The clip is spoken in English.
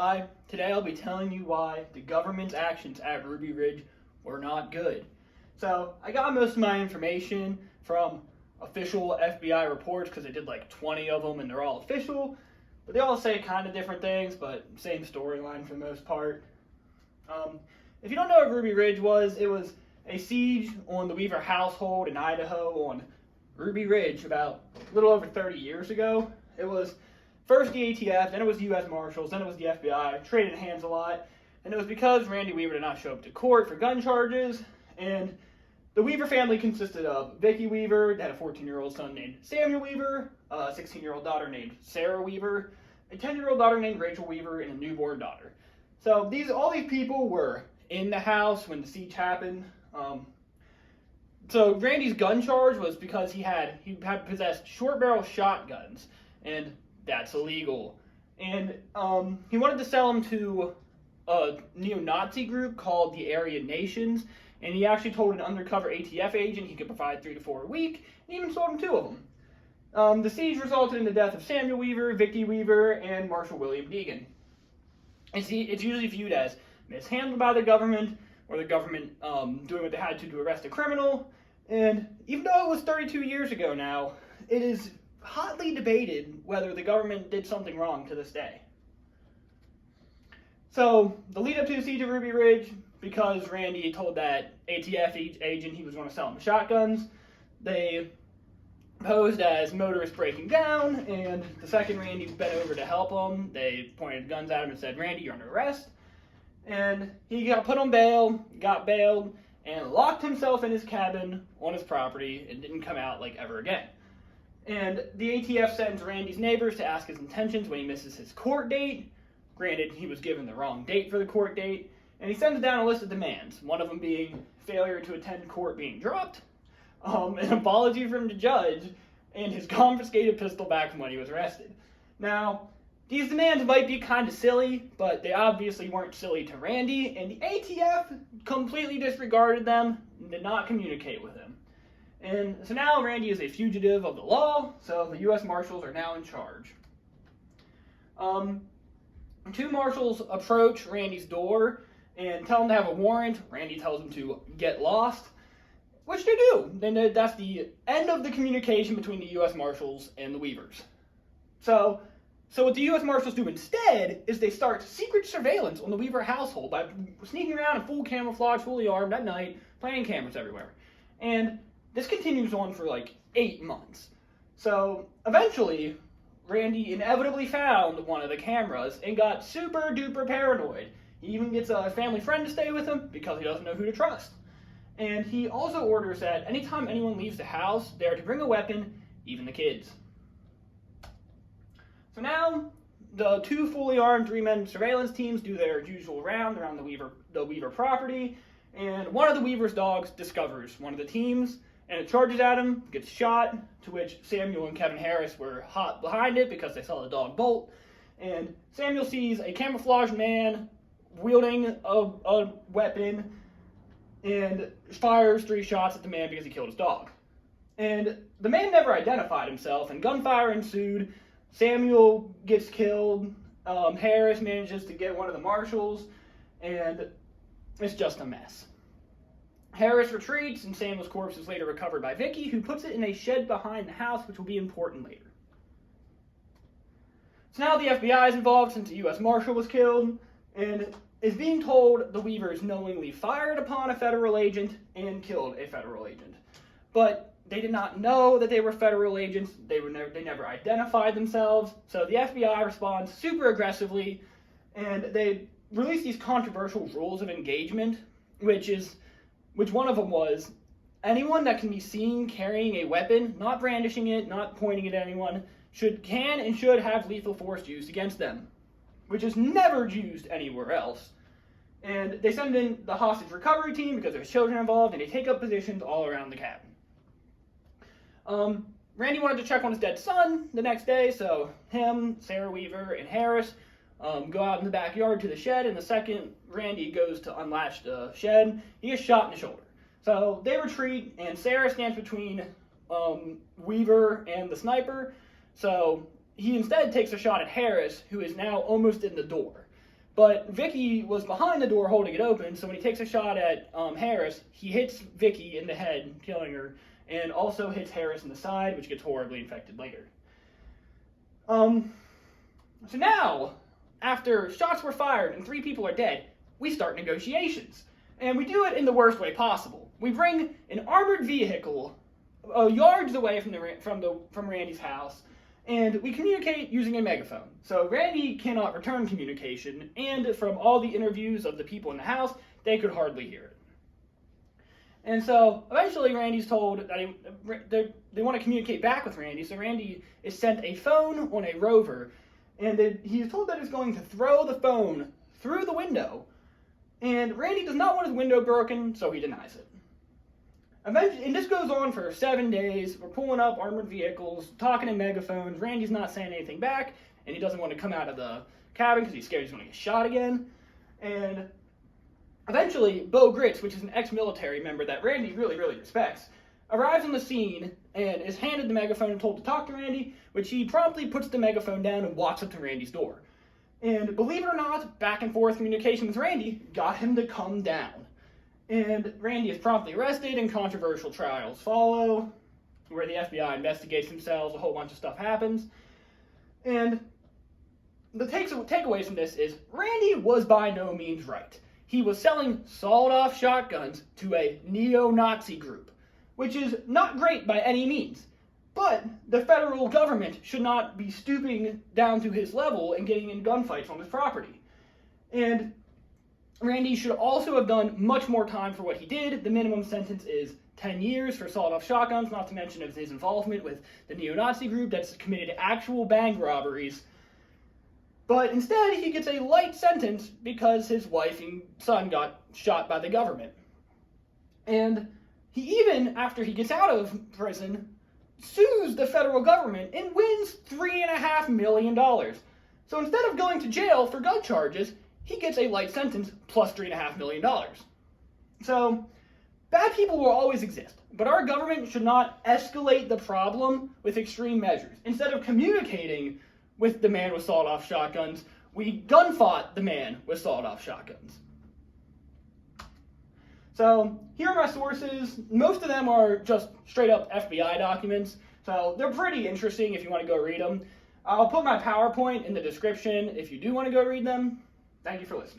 Hi, today I'll be telling you why the government's actions at Ruby Ridge were not good. So, I got most of my information from official FBI reports because they did like 20 of them and they're all official, but they all say kind of different things, but same storyline for the most part. If you don't know what Ruby Ridge was, it was a siege on the Weaver household in Idaho on Ruby Ridge about a little over 30 years ago. It was first the ATF, then it was the U.S. Marshals, then it was the FBI, traded hands a lot, and it was because Randy Weaver did not show up to court for gun charges, and the Weaver family consisted of Vicki Weaver, they had a 14-year-old son named Samuel Weaver, a 16-year-old daughter named Sarah Weaver, a 10-year-old daughter named Rachel Weaver, and a newborn daughter. So all these people were in the house when the siege happened. So Randy's gun charge was because he had possessed short barrel shotguns, and that's illegal. And he wanted to sell them to a neo-Nazi group called the Aryan Nations, and he actually told an undercover ATF agent he could provide 3 to 4 a week, and even sold him 2 of them. The siege resulted in the death of Samuel Weaver, Vicki Weaver, and Marshal William Deegan. It's usually viewed as mishandled by the government, or the government doing what they had to arrest a criminal. And even though it was 32 years ago now, it is hotly debated whether the government did something wrong to this day. So, the lead up to the siege of Ruby Ridge, because Randy told that ATF agent he was going to sell him shotguns, they posed as motorists breaking down, and the second Randy bent over to help him, they pointed guns at him and said, "Randy, you're under arrest." And he got put on bail, got bailed, and locked himself in his cabin on his property and didn't come out ever again. And the ATF sends Randy's neighbors to ask his intentions when he misses his court date. Granted, he was given the wrong date for the court date, and he sends down a list of demands, one of them being failure to attend court being dropped, an apology from the judge, and his confiscated pistol back from when he was arrested. Now, these demands might be kind of silly, but they obviously weren't silly to Randy, and the ATF completely disregarded them and did not communicate with him. And so now Randy is a fugitive of the law, so the U.S. Marshals are now in charge. 2 marshals approach Randy's door and tell him to have a warrant. Randy tells them to get lost, which they do. And that's the end of the communication between the U.S. Marshals and the Weavers. So what the U.S. Marshals do instead is they start secret surveillance on the Weaver household by sneaking around in full camouflage, fully armed at night, planting cameras everywhere. And this continues on for 8 months. So eventually, Randy inevitably found one of the cameras and got super duper paranoid. He even gets a family friend to stay with him because he doesn't know who to trust. And he also orders that anytime anyone leaves the house, they are to bring a weapon, even the kids. So now, the 2 fully armed 3-man surveillance teams do their usual round around the Weaver property, and one of the Weaver's dogs discovers one of the teams, and it charges at him, gets shot, to which Samuel and Kevin Harris were hot behind it because they saw the dog bolt, and Samuel sees a camouflaged man wielding a weapon and fires 3 shots at the man because he killed his dog. And the man never identified himself, and gunfire ensued. Samuel gets killed, Harris manages to get one of the marshals, and it's just a mess. Harris retreats, and Samuel's corpse is later recovered by Vicki, who puts it in a shed behind the house, which will be important later. So now the FBI is involved since the U.S. Marshal was killed, and is being told the Weavers knowingly fired upon a federal agent and killed a federal agent. But they did not know that they were federal agents. They never identified themselves. So the FBI responds super aggressively, and they release these controversial rules of engagement, which one of them was anyone that can be seen carrying a weapon, not brandishing it, not pointing it at anyone, can and should have lethal force used against them, which is never used anywhere else. And they send in the hostage recovery team because there's children involved, and they take up positions all around the cabin. Randy wanted to check on his dead son the next day, so him, Sarah Weaver, and Harris go out in the backyard to the shed, and the second Randy goes to unlatch the shed, he is shot in the shoulder. So they retreat, and Sarah stands between Weaver and the sniper, so he instead takes a shot at Harris, who is now almost in the door. But Vicky was behind the door holding it open, so when he takes a shot at Harris, he hits Vicky in the head, killing her, and also hits Harris in the side, which gets horribly infected later. So now, after shots were fired and 3 people are dead, we start negotiations. And we do it in the worst way possible. We bring an armored vehicle yards away from Randy's house, and we communicate using a megaphone. So Randy cannot return communication, and from all the interviews of the people in the house, they could hardly hear it. And so eventually Randy's told that they want to communicate back with Randy, so Randy is sent a phone on a rover, and he's told that he's going to throw the phone through the window, and Randy does not want his window broken, so he denies it. Eventually, and this goes on for 7 days. We're pulling up armored vehicles, talking in megaphones. Randy's not saying anything back, and he doesn't want to come out of the cabin because he's scared he's going to get shot again. And eventually, Bo Gritz, which is an ex-military member that Randy really, really respects, arrives on the scene and is handed the megaphone and told to talk to Randy, which he promptly puts the megaphone down and walks up to Randy's door. And believe it or not, back and forth communication with Randy got him to come down. And Randy is promptly arrested, and controversial trials follow, where the FBI investigates themselves, a whole bunch of stuff happens. And the takeaways from this is, Randy was by no means right. He was selling sawed-off shotguns to a neo-Nazi group, which is not great by any means. But the federal government should not be stooping down to his level and getting in gunfights on his property. And Randy should also have done much more time for what he did. The minimum sentence is 10 years for sawed-off shotguns, not to mention his involvement with the neo-Nazi group that's committed actual bank robberies. But instead, he gets a light sentence because his wife and son got shot by the government. And he even, after he gets out of prison, sues the federal government and wins $3.5 million. So instead of going to jail for gun charges, he gets a light sentence plus $3.5 million. So, bad people will always exist, but our government should not escalate the problem with extreme measures. Instead of communicating with the man with sawed-off shotguns, we gunfought the man with sawed-off shotguns. So, here are my sources. Most of them are just straight-up FBI documents, so they're pretty interesting if you want to go read them. I'll put my PowerPoint in the description if you do want to go read them. Thank you for listening.